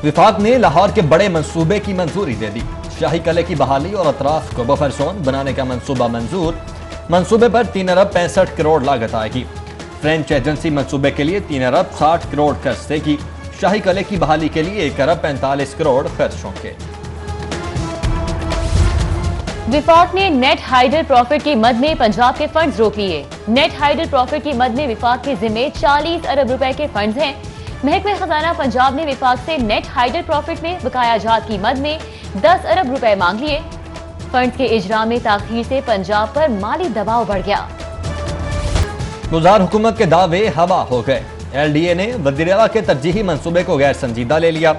وفاق نے لاہور کے بڑے منصوبے کی منظوری دے دی۔ شاہی قلعے کی بحالی اور اطراف کو بفر زون بنانے کا منصوبہ منظور۔ منصوبے پر 3 ارب 65 کروڑ لاگت آئے گی۔ فرینچ ایجنسی منصوبے کے لیے 3 ارب 60 کروڑ خرچ دے گی۔ شاہی قلعے کی بحالی کے لیے 1 ارب 45 کروڑ خرچ ہوں گے۔ وفاق نے نیٹ ہائیڈل پروفٹ کی مد میں پنجاب کے فنڈز روک لیے۔ نیٹ ہائیڈل پروفٹ کی مد میں وفاق کے ذمے 40 ارب روپے کے فنڈز ہیں۔ محکمہ خزانہ پنجاب نے وفاق سے نیٹ ہائیڈل پروفٹ میں بقایا جات کی مد میں 10 ارب روپے مانگ لیے۔ فنڈز کے اجرا میں تاخیر سے پنجاب پر مالی دباؤ بڑھ گیا۔ گلزار حکومت کے دعوے ہوا ہو گئے۔ ایل ڈی اے نے وزیر اعلیٰ کے ترجیحی منصوبے کو غیر سنجیدہ لے لیا۔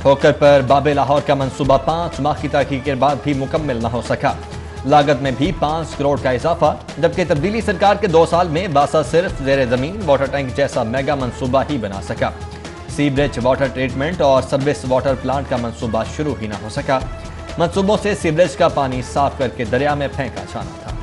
ٹھوکر پر باب لاہور کا منصوبہ 5 ماہ کی تحقیق کے بعد بھی مکمل نہ ہو سکا۔ لاگت میں بھی 5 کروڑ کا اضافہ، جبکہ تبدیلی سرکار کے 2 سال میں باسا صرف زیر زمین واٹر ٹینک جیسا میگا منصوبہ ہی بنا سکا۔ سیوریج واٹر ٹریٹمنٹ اور سروس واٹر پلانٹ کا منصوبہ شروع ہی نہ ہو سکا۔ منصوبوں سے سیوریج کا پانی صاف کر کے دریا میں پھینکا جانا تھا۔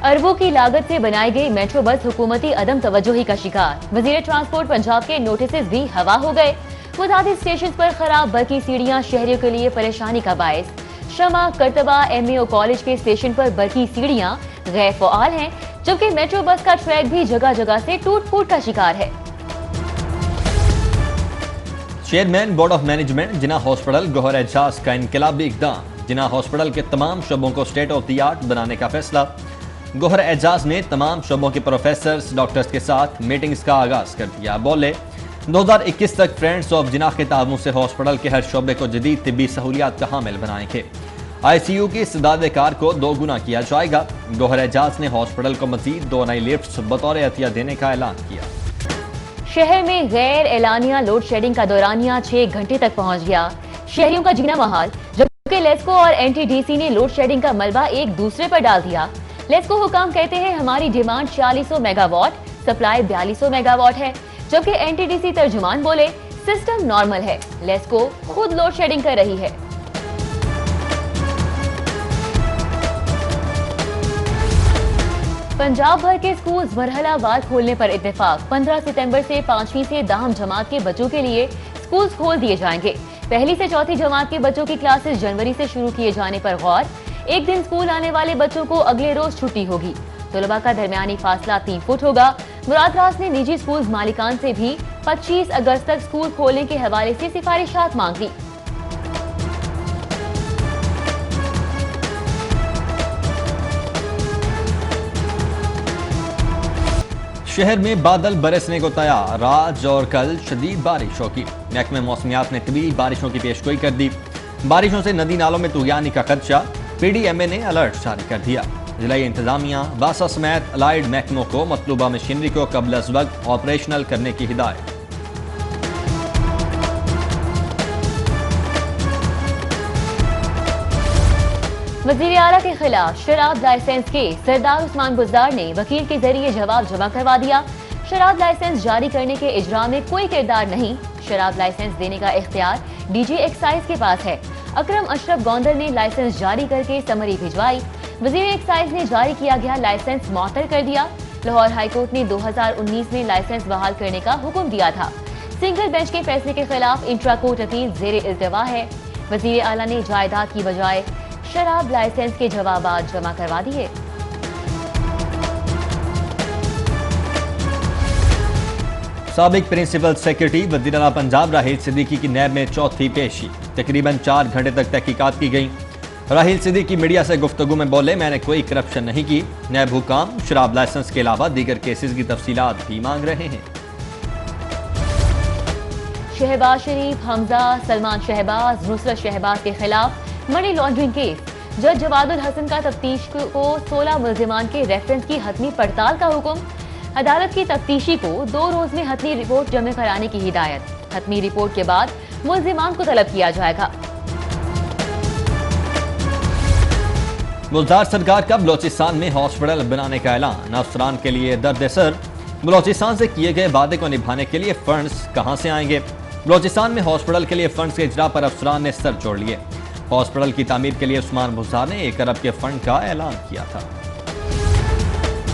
اربوں کی لاگت سے بنائی گئی میٹرو بس حکومتی عدم توجہی کا شکار۔ وزیر ٹرانسپورٹ پنجاب کے نوٹسز بھی ہوا ہو گئے۔ متعدد اسٹیشن پر خراب برقی سیڑھیاں شہریوں کے لیے پریشانی کا باعث۔ شمع کرتبہ ایم اے او کالج کے اسٹیشن پر برقی سیڑھیاں غیر فعال ہیں، جبکہ میٹرو بس کا ٹریک بھی جگہ جگہ سے ٹوٹ پھوٹ کا شکار ہے۔ Chairman board of management Jinnah hospital Gohar Ijaz کا انقلابی اقدام۔ جناح ہاسپٹل کے تمام شعبوں کو اسٹیٹ آف دی آرٹ بنانے کا فیصلہ۔ گوہر اعجاز نے تمام شعبوں کے پروفیسرز ڈاکٹرز کے ساتھ میٹنگز کا آغاز کر دیا۔ بولے 2021 تک فرینڈز آف جناح کے تعاون سے ہاسپٹل کے ہر شعبے کو جدید طبی سہولیات کا حامل بنائیں گے۔ آئی سی یو کی استعداد کار کو 2 گنا کیا جائے گا۔ گوہر اعجاز نے ہاسپٹل کو مزید 2 نئی لفٹس بطور عطیہ دینے کا اعلان کیا۔ شہر میں غیر اعلانیہ لوڈ شیڈنگ کا دورانیہ 6 گھنٹے تک پہنچ گیا۔ شہریوں کا جینا محال، جبکہ لیسکو اور این ٹی ڈی سی نے لوڈ شیڈنگ کا ملبہ ایک دوسرے پر ڈال دیا۔ لیسکو حکام کہتے ہیں ہماری demand 4600 mega what, supply 4200 mega what ہے، جبکہ این ٹی ڈی سی ترجمان بولے سسٹم نارمل ہے، لیسکو خود لوڈ شیڈنگ کر رہی ہے۔ پنجاب بھر کے سکولز مرحلہ وار کھولنے پر اتفاق۔ 15 ستمبر سے 5ویں سے 10ویں جماعت کے بچوں کے لیے سکولز کھول دیے جائیں گے۔ 1 سے 4 جماعت کے بچوں کی کلاسز جنوری سے شروع کیے جانے پر غور۔ ایک دن سکول آنے والے بچوں کو اگلے روز چھٹی ہوگی۔ طلباء کا درمیانی فاصلہ 3 فٹ ہوگا۔ مراد راس نے نجی سکولز مالکان سے بھی 25 اگست تک سکول کھولنے کے حوالے سے سفارشات مانگ لی۔ شہر میں بادل برسنے کو تیار، آج اور کل شدید بارش ہوگی۔ محکمہ موسمیات نے طویل بارشوں کی پیشگوئی کر دی۔ بارشوں سے ندی نالوں میں طغیانی کا خدشہ، پی ڈی ایم اے نے الرٹ جاری کر دیا۔ ضلعی انتظامیہ باسا سمیت الائیڈ محکموں کو مطلوبہ مشینری کو قبل از وقت آپریشنل کرنے کی ہدایت۔ وزیر اعلیٰ کے خلاف شراب لائسنس کے سردار عثمان بزدار نے وکیل کے ذریعے جواب جمع کروا دیا۔ شراب لائسنس جاری کرنے کے اجرا میں کوئی کردار نہیں، شراب لائسنس دینے کا اختیار ڈی جی ایکسائز کے پاس ہے۔ اکرم اشرف گوندر نے لائسنس جاری کر کے سمری بھجوائی۔ وزیر ایکسائز نے جاری کیا گیا لائسنس معطل کر دیا۔ لاہور ہائی کورٹ نے 2019 میں لائسنس بحال کرنے کا حکم دیا تھا۔ سنگل بینچ کے فیصلے کے خلاف انٹرا کورٹ اپیل زیر التوا ہے۔ وزیر اعلیٰ نے جائیداد کی بجائے شراب لائسنس کے جوابات جمع کروا دیے۔ سابق پرنسپل سیکرٹری وزیر اعلیٰ پنجاب راحیل صدیقی کی نیب میں چوتھی پیشی، تقریباً 4 گھنٹے تک تحقیقات کی گئیں۔ راحیل صدیقی میڈیا سے گفتگو میں بولے میں نے کوئی کرپشن نہیں کی۔ نیب حکام شراب لائسنس کے علاوہ دیگر کیسز کی تفصیلات بھی مانگ رہے ہیں۔ شہباز شریف، حمزہ، سلمان شہباز، نصرت شہباز کے خلاف منی لانڈرنگ کیس، جج جواد الحسن کا تفتیش کو 16 ملزمان کے ریفرنس کی حتمی پڑتال کا حکم۔ عدالت کی تفتیشی کو 2 روز میں حتمی رپورٹ جمع کرانے کی ہدایت۔ حتمی رپورٹ کے بعد ملزمان کو طلب کیا جائے گا۔ گلزار سرکار کا بلوچستان میں ہاسپٹل بنانے کا اعلان، افسران کے لیے درد سر۔ بلوچستان سے کیے گئے وعدے کو نبھانے کے لیے فنڈز کہاں سے آئیں گے؟ بلوچستان میں ہاسپٹل کے لیے فنڈز کے اجرا پر افسران نے سر جوڑ لیے۔ ہاسپٹل کی تعمیر کے لیے عثمان بزدار نے 1 ارب کے فنڈ کا اعلان کیا تھا۔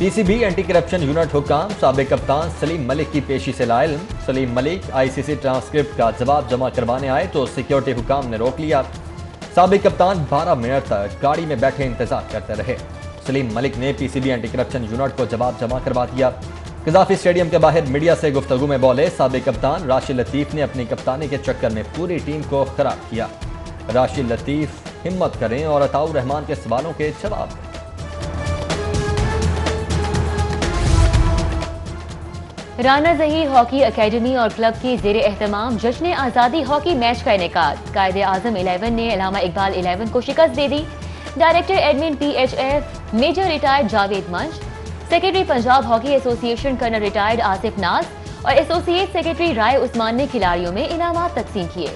PCB اینٹی کرپشن یونٹ حکام سابق کپتان سلیم ملک کی پیشی سے لاعلم۔ سلیم ملک ICC ٹرانسکرپٹ کا جواب جمع کروانے آئے تو سیکیورٹی حکام نے روک لیا۔ سابق کپتان 12 منٹ تک گاڑی میں بیٹھے انتظار کرتے رہے۔ سلیم ملک نے PCB اینٹی کرپشن یونٹ کو جواب جمع کروا دیا۔ قذافی اسٹیڈیم کے باہر میڈیا سے گفتگو میں بولے سابق کپتان راشد لطیف نے اپنی کپتانی کے چکر میں پوری ٹیم کو خراب کیا۔ راشد لطیف ہمت کریں اور عطاء الرحمان کے سوالوں کے جواب دیں۔ رانا ظہیر ہاکی اکیڈمی اور کلب کی زیر اہتمام جشن آزادی ہاکی میچ کا انعقاد۔ قائد اعظم 11 نے علامہ اقبال 11 کو شکست دے دی۔ Director admin PHF major retired Javed منش، سیکرٹری پنجاب ہاکی ایسوسی ایشن کرنل ریٹائرڈ آصف ناز اور ایسوسی ایٹ سیکرٹری رائے عثمان نے کھلاڑیوں میں انعامات تقسیم کیے۔